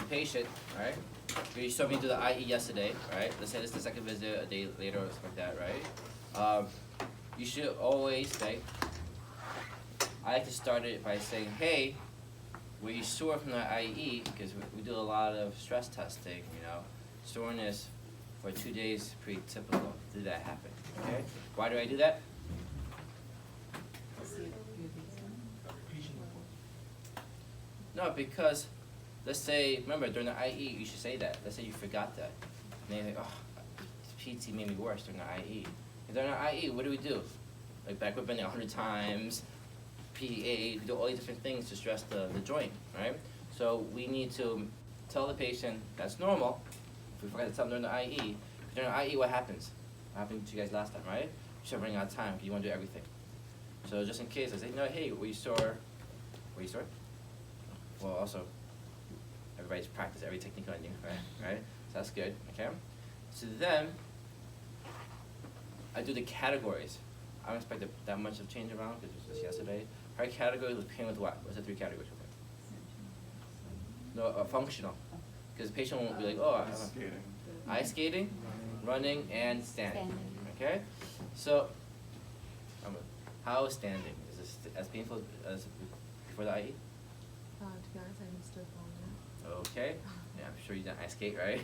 patient, right? You saw me do the IE yesterday, right? Let's say this is the second visit, a day later or something like that, right? You should always say, I like to start it by saying, hey, were you sore from the IE? Because we do a lot of stress testing, Soreness for 2 days is pretty typical. Did that happen? Okay? Why do I do that? No, because let's say, remember during the IE, you should say that. Let's say you forgot that. And then you're like, oh, PT made me worse during the IE. And during the IE, what do? Like backward bending 100 times, PA, we do all these different things to stress the joint, right? So we need to tell the patient that's normal. If we forgot to tell them during the IE, during the IE, what happens? What happened to you guys last time, right? You start running out of time because you want to do everything. So just in case, I say, no, hey, were you sore? Well, also, everybody's practiced every technique on you, right? So that's good, okay? So then, I do the categories. I don't expect that much of change around because it was just yesterday. Her category was pain with what? What's the 3 categories? No, functional. Because the patient won't be like, oh, ice skating, running, and standing. Okay? So, how is standing? Is this as painful as before the IE? To be honest, I missed it all. Okay. Yeah, I'm sure you didn't ice skate, right?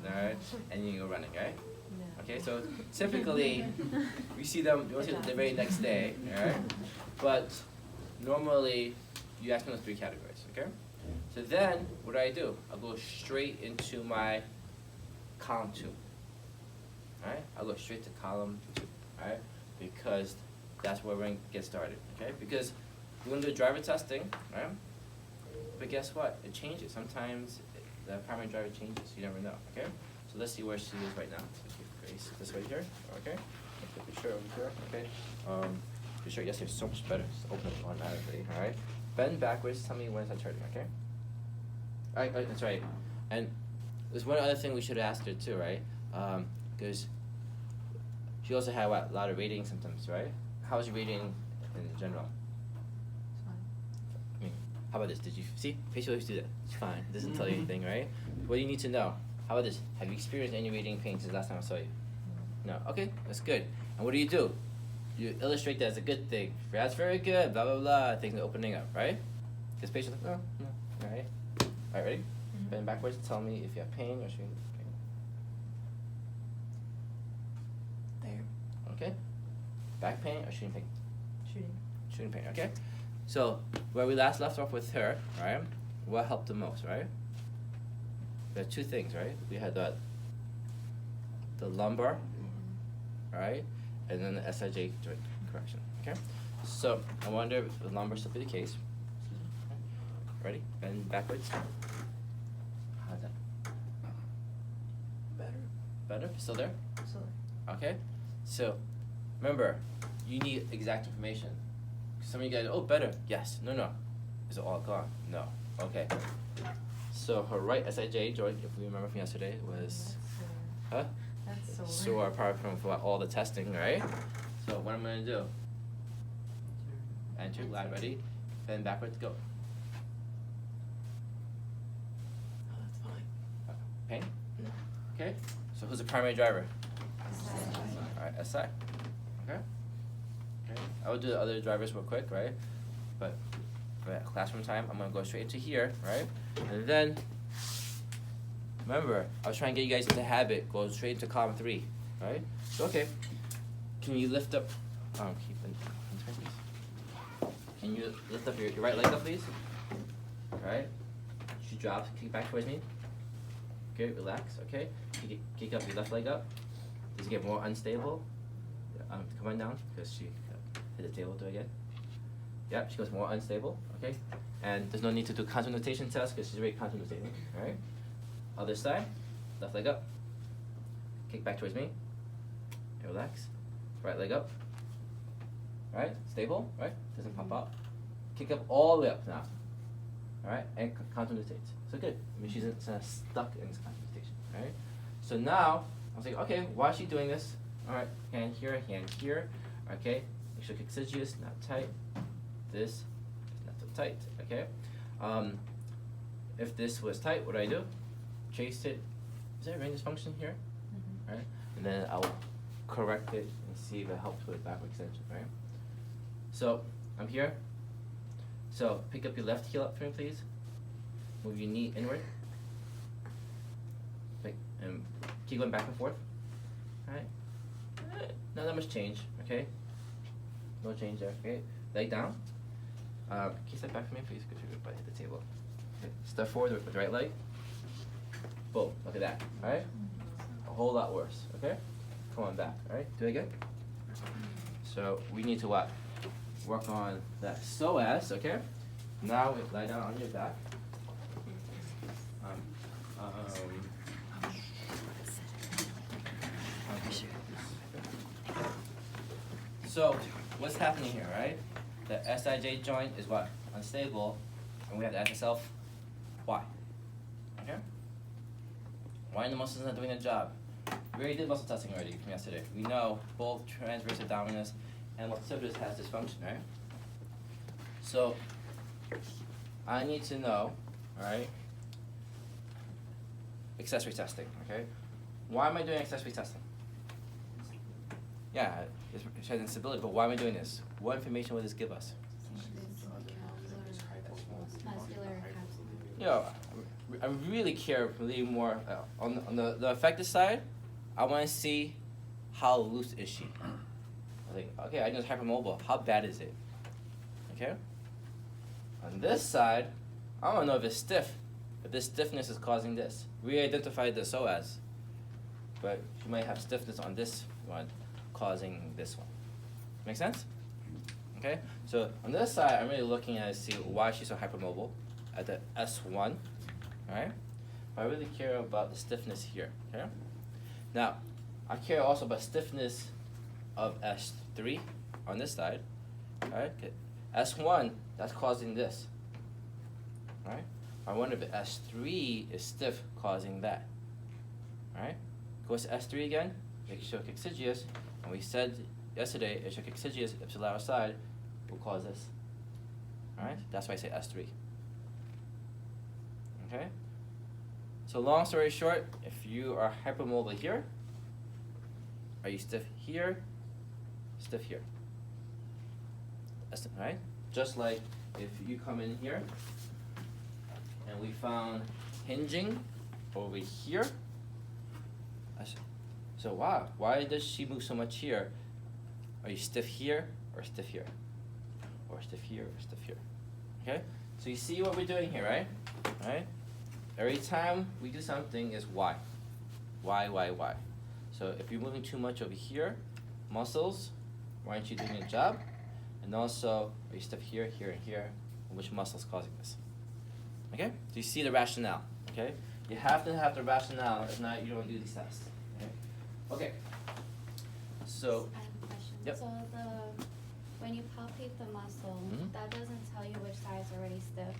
No. Alright. And you go running, right? No. Okay, so typically we see them the very next day, alright? But normally you ask them those 3 categories, okay? So then what do? I'll go straight into my column 2. Alright? I'll go straight to column 2, alright? Because that's where we're gonna get started, okay? Because we're gonna do driver testing, right? But guess what? It changes. Sometimes the primary driver changes. You never know, okay? So let's see where she is right now. So keep Grace this way here, okay? Put your shirt over here, okay? Your shirt yesterday was so much better. Just open it automatically, alright? Bend backwards. Tell me when it's turning, okay? Alright, that's right. And there's one other thing we should have asked her too, right? Because she also had a lot of radiating symptoms, right? How was your radiating in general? How about this? Did you see? Patient always do that. It's fine. It doesn't tell you anything, right? What do you need to know? How about this? Have you experienced any radiating pain since the last time I saw you? No. Okay, that's good. And what do? You illustrate that as a good thing. That's very good. Blah blah blah. Things are opening up, right? Because patient's like, oh, no. All right. All right, ready? Bend backwards. Tell me if you have pain or shooting pain. There. Okay. Back pain or shooting pain? Shooting. Shooting pain. Okay. So where we last left off with her, right? What helped the most, right? We had 2 things, right? We had the lumbar, right? And then the SIJ joint correction. Okay. So I wonder if the lumbar still be the case. Ready? Bend backwards. How's that? Better? Still there? So Okay. So remember, you need exact information. Some of you guys, oh, better. Yes. No. Is it all gone? No. Okay. So her right SIJ joint, if we remember from yesterday, was That's sore. sore apart from all the testing, right? So what I'm gonna do? Enter, glide, ready, bend backwards, go. Oh, that's fine. Pain? No. Okay. So who's the primary driver? All right, SI. Okay. I will do the other drivers real quick, right? But for classroom time, I'm gonna go straight into here, right? And then, remember, I was trying to get you guys into habit, go straight into column 3, right? So, okay, can you lift up, can you lift up your right leg up, please? Alright, she drops, kick back towards me. Okay, relax, okay? Kick up your left leg up. Does it get more unstable? Come on down, because she hit the table, do it again. Yep, she goes more unstable, okay? And there's no need to do contour notation test because she's already contour notating, alright? Other side, left leg up. Kick back towards me. Relax. Right leg up. Right, stable, right? Doesn't pop out. Kick up all the way up now. Alright, and contour notate. So good. I mean, she's stuck in this contour notation, alright? So now, I was like, okay, why is she doing this? Alright, hand here, okay? Make sure coccygeus, not tight. This is not so tight, okay? if this was tight, what do I do? Trace it. Is there a range function here? Mhm. Right? And then I'll correct it and see if it helps with backward extension, right? So I'm here. So pick up your left heel up for me, please. Move your knee inward. And keep going back and forth. Alright? Not that much change, okay? No change there, okay? Leg down. Can you step back for me, please? Because you're going to hit the table. Okay. Step forward with the right leg. Boom, look at that, alright? A whole lot worse, okay? Come on back, alright? Do it again. So we need to what? Work on that psoas, okay? Now lie down on your back. So what's happening here, right? The SIJ joint is what? Unstable, and we have to ask ourselves, why? Okay? Why are the muscles not doing their job? We already did muscle testing already from yesterday. We know both transverse abdominis and multissimus has dysfunction, right? So I need to know, alright, accessory testing, okay? Why am I doing accessory testing? Yeah, it shows instability, but why am I doing this? What information will this give us? You know, I really care really more on the affected side. I want to see how loose is she. I think, okay, I know it's hypermobile. How bad is it? Okay. On this side, I want to know if it's stiff. If this stiffness is causing this. We identified the psoas, but you might have stiffness on this one causing this one. Make sense? Okay. So on this side, I'm really looking at to see why she's so hypermobile at the S1. All right. But I really care about the stiffness here. Okay. Now, I care also about stiffness of S3 on this side. All right. Okay. S1, that's causing this. All right. I wonder if S3 is stiff causing that. All right. Go to S3 again. Ischiococcygiosis, and we said yesterday ischiococcygiosis ipsilateral side will cause this. All right. That's why I say S3. Okay. So long story short, if you are hypermobile here, are you stiff here? Stiff here. That's right. Just like if you come in here and we found hinging over here. So wow, why does she move so much here? Are you stiff here or stiff here? Or stiff here or stiff here? Okay? So you see what we're doing here, right? Right? Every time we do something is why. Why? So if you're moving too much over here, muscles, why aren't you doing your job? And also, are you stiff here, here, and here? And which muscle is causing this? Okay? So you see the rationale, okay? You have to have the rationale, if not, you don't do these tests. Okay. So, I have a question. Yep. So when you palpate the muscle, that doesn't tell you which side is already stiff.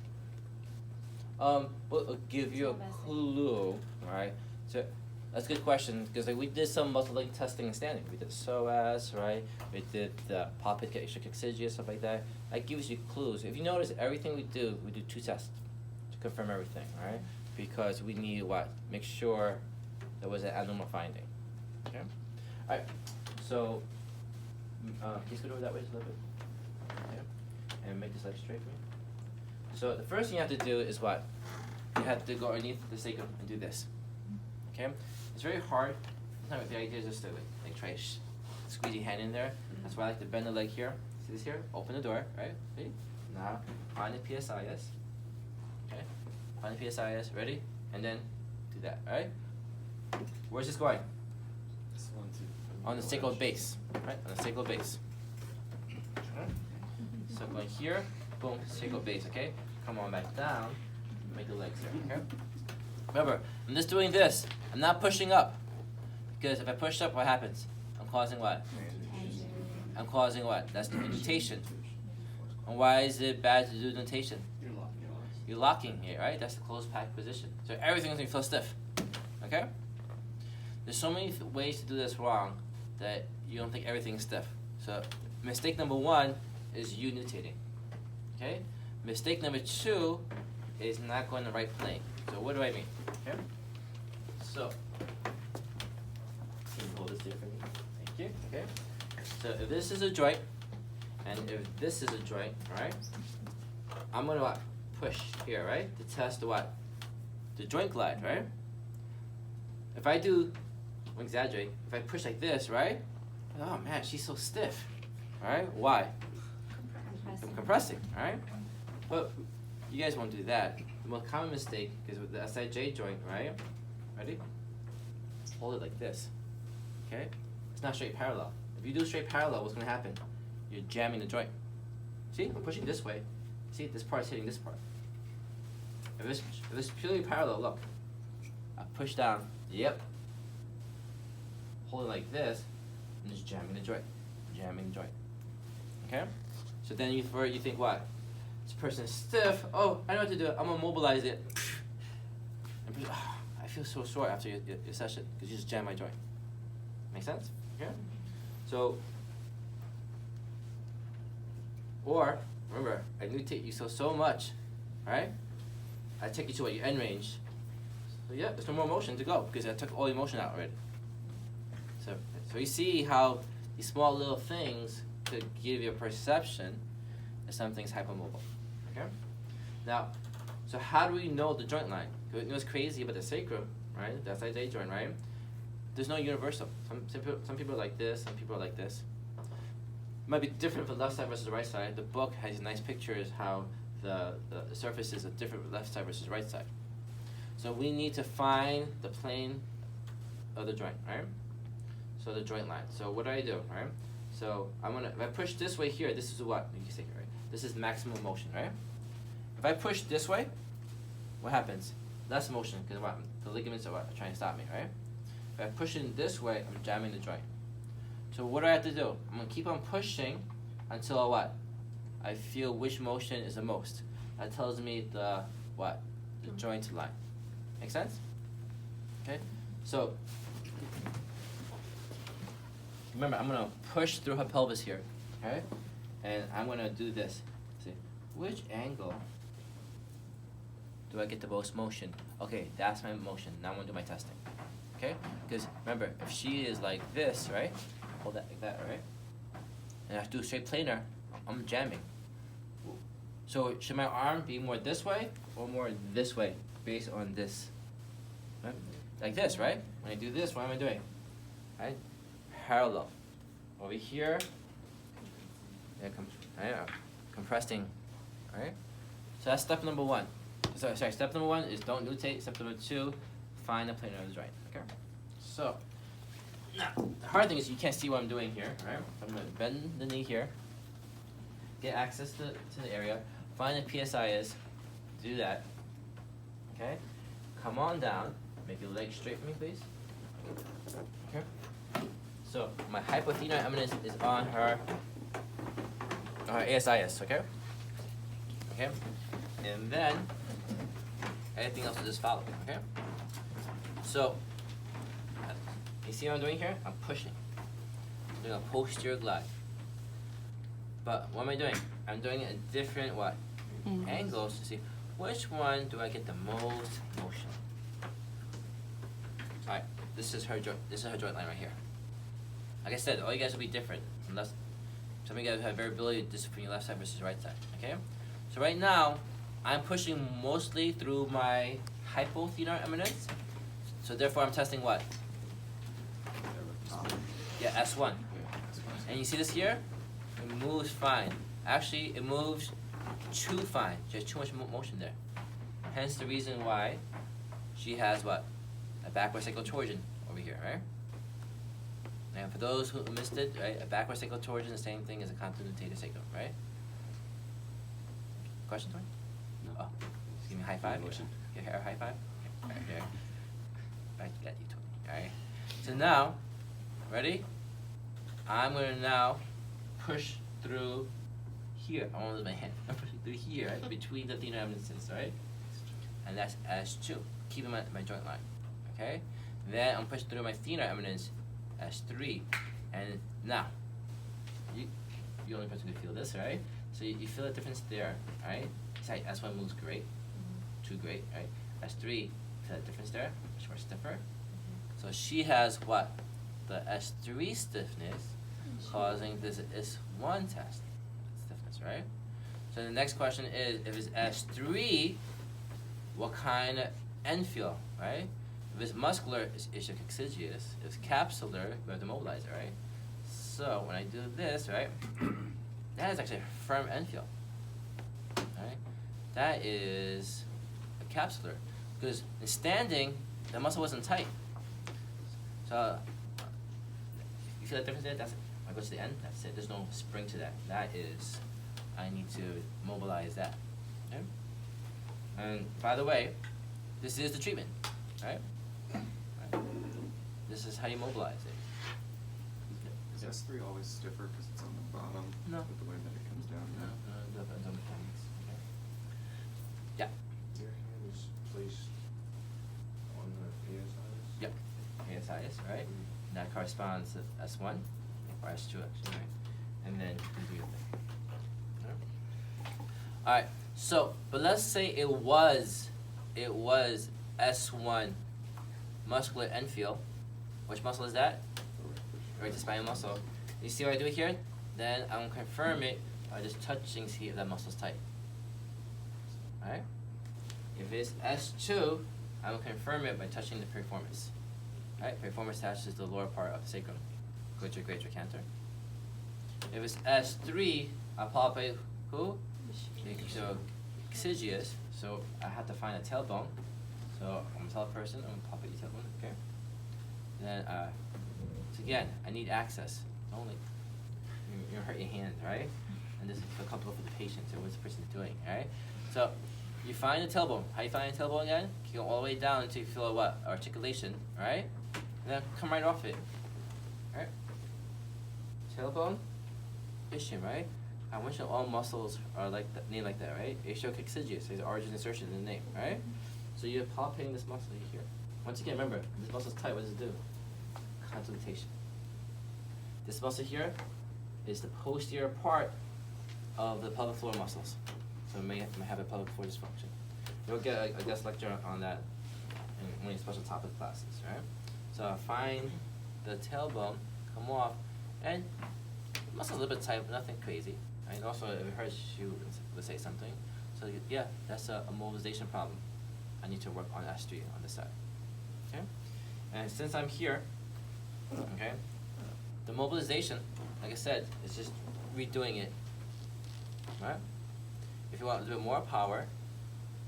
Well, it'll give you a clue, right? So that's a good question because like we did some muscle length testing and standing. We did psoas, right? We did the palpate ischiococcygiosis, stuff like that. That gives you clues. If you notice, everything we do 2 tests to confirm everything, right? Because we need what? Make sure there was an abnormal finding. Okay. All right. So, can you scoot over that way just a little bit? Okay. And make this leg straight for me. So the first thing you have to do is what? You have to go underneath the sacrum and do this. Okay? It's very hard. Sometimes the idea is just to like try to squeeze your hand in there. That's why I like to bend the leg here. See this here? Open the door, right? Ready? Now, find the PSIS. Okay? Find the PSIS. Ready? And then do that, alright? Where's this going? On the sacral base, right? On the sacral base. So going here, boom, sacral base, okay? Come on back down, make the legs here, okay? Remember, I'm just doing this. I'm not pushing up. Because if I push up, what happens? I'm causing what? I'm causing what? That's the nutation. And why is it bad to do nutation? You're locking here, right? That's the closed pack position. So everything's gonna feel stiff, okay? There's so many ways to do this wrong that you don't think everything's stiff. So mistake number 1 is you nutating, okay? Mistake number 2 is not going the right plane. So what do I mean? Okay. So can you hold this there for me? Thank you. Okay. So if this is a joint, and if this is a joint, right? I'm gonna what? Push here, right? To test the what? The joint glide, right? If I do, I'm exaggerating. If I push like this, right? Oh man, she's so stiff. All right. Why? I'm compressing, alright? But you guys won't do that. The most common mistake is with the SIJ joint, right? Ready? Hold it like this. Okay? It's not straight parallel. If you do straight parallel, what's gonna happen? You're jamming the joint. See? I'm pushing this way. See, this part's hitting this part. If it's purely parallel, look. I push down. Yep. Hold it like this. I'm just jamming the joint. Jamming the joint. Okay? So then you think what? This person is stiff. Oh, I know what to do. I'm gonna mobilize it. And I feel so sore after your session because you just jammed my joint. Make sense? Okay. So, or remember, I nutate you so much, right? I take you to what your end range. So yeah, there's no more motion to go because I took all the motion out already. So you see how these small little things could give you a perception that something's hypermobile. Okay? Now, so how do we know the joint line? You know what's crazy about the sacrum, right? The SIJ joint, right? There's no universal. Some people are like this, some people are like this. It might be different from left side versus right side. The book has nice pictures how the surfaces are different left side versus right side. So we need to find the plane of the joint, right? So the joint line. So what do, right? So if I push this way here, this is what? You can say it, right? This is maximum motion, right? If I push this way, what happens? Less motion, because what? The ligaments are what? Trying to stop me, right? If I push it this way, I'm jamming the joint. So what do I have to do? I'm gonna keep on pushing until what? I feel which motion is the most. That tells me the what? The joint line. Make sense? Okay? So remember, I'm gonna push through her pelvis here, okay? And I'm gonna do this. See, which angle do I get the most motion? Okay, that's my motion. Now I'm gonna do my testing, okay? Because remember, if she is like this, right? Hold that like that, right? And I have to do straight planar, I'm jamming. So should my arm be more this way or more this way based on this? Right? Like this, right? When I do this, what am I doing? Right? Parallel. Over here, compressing, right? So that's step number one. Sorry, step number one is don't nutate. Step number two, find the planar of the joint, okay? So, now, the hard thing is you can't see what I'm doing here, right? So I'm gonna bend the knee here, get access to the area, find the PSI is, do that, okay? Come on down, make your legs straight for me, please. Okay? So my hypothenar eminence is on her ASIS, okay? Okay? And then everything else will just follow, okay? So you see what I'm doing here? I'm pushing. I'm doing a posterior glide. But what am I doing? I'm doing it at different what? Angles to see which one do I get the most motion. Alright, this is her joint line right here. Like I said, all you guys will be different, unless some of you guys have variability just from your left side versus right side. Okay? So right now, I'm pushing mostly through my hypothenar eminence. So therefore I'm testing what? Yeah, S1. And you see this here? It moves fine. Actually, it moves too fine. There's too much motion there. Hence the reason why she has what? A backward sacral torsion over here, right? And for those who missed it, right, a backward sacral torsion is the same thing as a contonutated sacrum, right? Question, Tony? No. Oh, just give me a high five. Motion. Your hair high five? Okay, right here. Back at you, Tony. Alright. So now, ready? I'm gonna now push through here. I wanna lose my hand. I'm pushing through here, right? Between the thenar eminences, right? And that's S2. Keeping my joint line. Okay? Then I'm pushing through my thenar eminence, S3. And now, you're the only person who can feel this, right? So you feel a difference there, right? Sorry, S1 moves great. too great, right? S3, the difference there, much more stiffer. So she has what? The S3 stiffness causing this S1 test stiffness, right? So the next question is, if it's S3, what kind of end feel, right? If it's muscular, it's ischiocoxygius. If it's capsular, we have to mobilize it, right? So when I do this, right, that is actually a firm end feel, right? That is a capsular, because in standing, the muscle wasn't tight. So you feel the difference there? That's it. I go to the end, that's it. There's no spring to that. That is, I need to mobilize that. Okay? And by the way, this is the treatment, right? This is how you mobilize it. Is S3 always stiffer because it's on the bottom? No. With the way that it comes down? No, it depends on mechanics. Okay. Yeah. Your hand is placed on the ASIs? Yep. ASIS, right? And that corresponds to S1 or S2 actually, right? And then you do your thing. Alright, so but let's say it was S1 muscular end feel. Which muscle is that? Right, the spinal muscle. You see what I do here? Then I'm gonna confirm it by just touching, see if that muscle's tight. Alright? If it's S2, I'm gonna confirm it by touching the piriformis. Alright, piriformis attaches the lower part of the sacrum, greater canter. If it's S3, I palpate who? So exiguous, so I have to find a tailbone. So I'm a tall person, I'm gonna palpate the tailbone, okay? Then, so again, I need access. Don't like, you're gonna hurt your hand, right? And this is feel comfortable for the patient, so what's the person doing, right? So, you find the tailbone. How you find the tailbone again? You go all the way down until you feel a what? Articulation, right? And then come right off it, right? Tailbone, ischium, right? I wish that all muscles are like that, named like that, right? Ischiocoxygius, there's origin insertion in the name, right? So you're palpating this muscle here. Once again, remember, this muscle's tight, what does it do? Consultation. This muscle here is the posterior part of the pelvic floor muscles. So it may have a pelvic floor dysfunction. You'll get a guest lecture on that in one of your special topic classes, right? So find the tailbone, come off, and the muscle's a little bit tight, but nothing crazy. Right? And also, if it hurts, you would say something. So yeah, that's a mobilization problem. I need to work on S3 on this side. Okay? And since I'm here, okay, the mobilization, like I said, is just redoing it. Right? If you want a bit more power,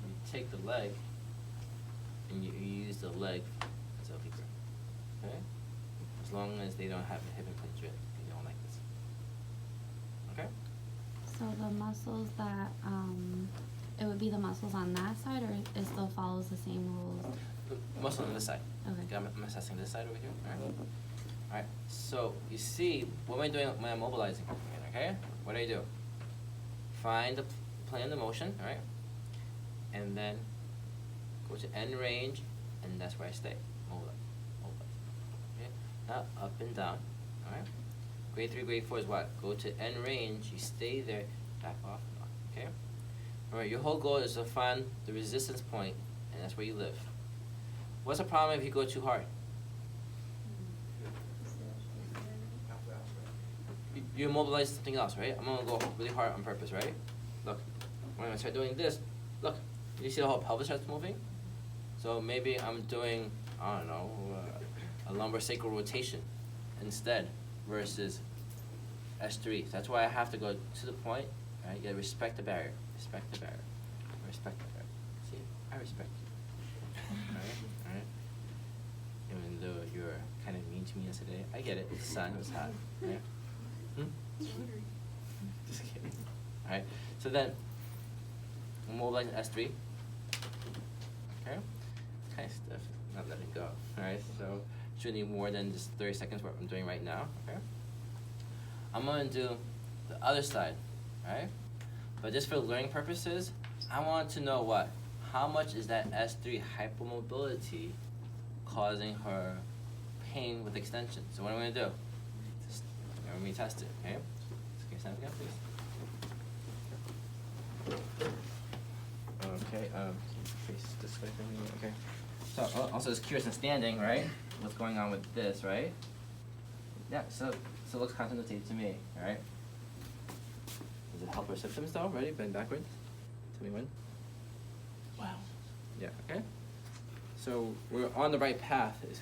you take the leg and you use the leg as a lever. Okay? As long as they don't have a hip impingement, you don't like this. Okay? So the muscles that, it would be the muscles on that side, or it still follows the same rules? The muscle on this side. Okay. I'm assessing this side over here. Alright. Alright. So you see, what am I doing when I'm mobilizing? Okay? What do? Find the plane of motion, alright? And then go to end range, and that's where I stay. Mobilize. Okay? Now up and down. Alright? Grade 3, grade 4 is what? Go to end range, you stay there, back off and on. Okay? Alright, your whole goal is to find the resistance point, and that's where you live. What's the problem if you go too hard? You immobilize something else, right? I'm gonna go really hard on purpose, right? Look, when I start doing this, look, you see the whole pelvis starts moving? So maybe I'm doing, I don't know, a lumbar sacral rotation instead versus S3. So that's why I have to go to the point, right? You gotta respect the barrier, respect the barrier, respect the barrier. See, I respect you. Alright? Even though you were kind of mean to me yesterday, I get it. The sun was hot. Right? Just kidding. Alright, so then we'll mobilize S3. Okay? It's kind of stiff, not letting go. Alright, so shouldn't need more than just 30 seconds what I'm doing right now. Okay? I'm gonna do the other side. Alright? But just for learning purposes, I want to know what? How much is that S3 hypermobility causing her pain with extension? So what am I gonna do? Let me test it, okay? Okay, stand again, please. Okay, Face this way for me, okay. So also it's curious in standing, right? What's going on with this, right? Yeah, so it looks continuity to me, alright? Does it help our symptoms though? Ready? Bend backwards. Tell me when. Wow. Yeah, okay. So we're on the right path. It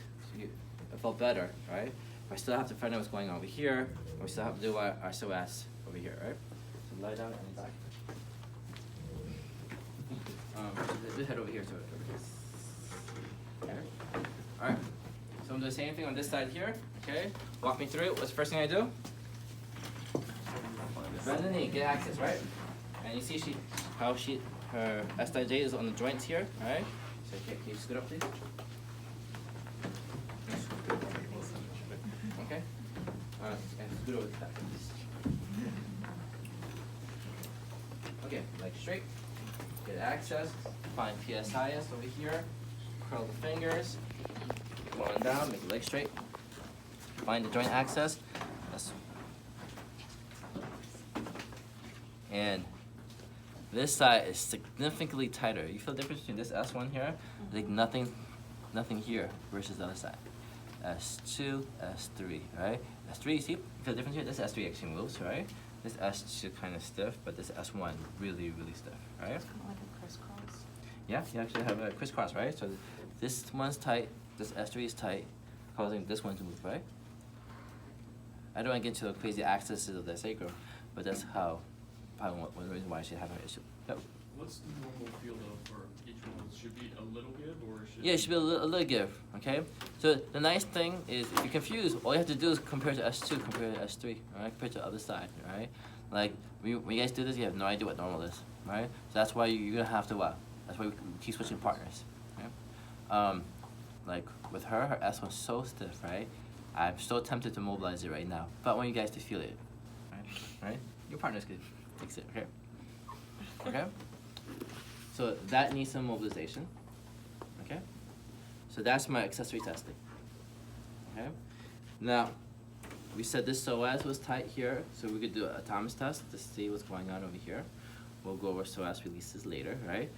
felt better, right? But I still have to find out what's going on over here. We still have to do our psoas over here, right? So lie down and back. This head over here, so over here. Okay. Alright. So I'm doing the same thing on this side here. Okay. Walk me through it. What's the first thing I do? Bend the knee, get access, right? And you see how her SIJ is on the joints here, alright? So can you scoot up please? Okay. Alright, and scoot over to that. Okay, leg straight. Get access. Find PSIS over here. Curl the fingers. Go on down, make the leg straight. Find the joint access. And this side is significantly tighter. You feel the difference between this S1 here? Like nothing here versus the other side. S2, S3, right? S3, you see, you feel the difference here? This S3 actually moves, right? This S2 kind of stiff, but this S1 really, really stiff, right? It's kind of like a crisscross. Yeah, you actually have a crisscross, right? So this one's tight, this S3 is tight, causing this one to move, right? I don't want to get into the crazy accesses of the sacrum, but that's how, probably one reason why I should have an issue. Yep. What's the normal feel though for each one? Should be a little give or should Yeah, it should be a little give, okay? So the nice thing is, if you're confused, all you have to do is compare to S2, compare to S3, alright? Compare to the other side, alright? Like, when you guys do this, you have no idea what normal is, right? So that's why you're gonna have to, that's why we keep switching partners, okay? Like, with her S1's so stiff, right? I'm so tempted to mobilize it right now, but I want you guys to feel it, right? Your partners could fix it, okay? Okay? So that needs some mobilization, okay? So that's my accessory testing, okay? Now, we said this psoas was tight here, so we could do a Thomas test to see what's going on over here. We'll go over psoas releases later, right?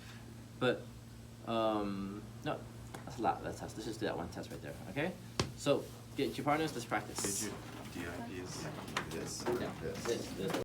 But, no, that's a lot, let's just do that one test right there, okay? So, get your partners, let's practice. Did you DIP is this? Yeah, this.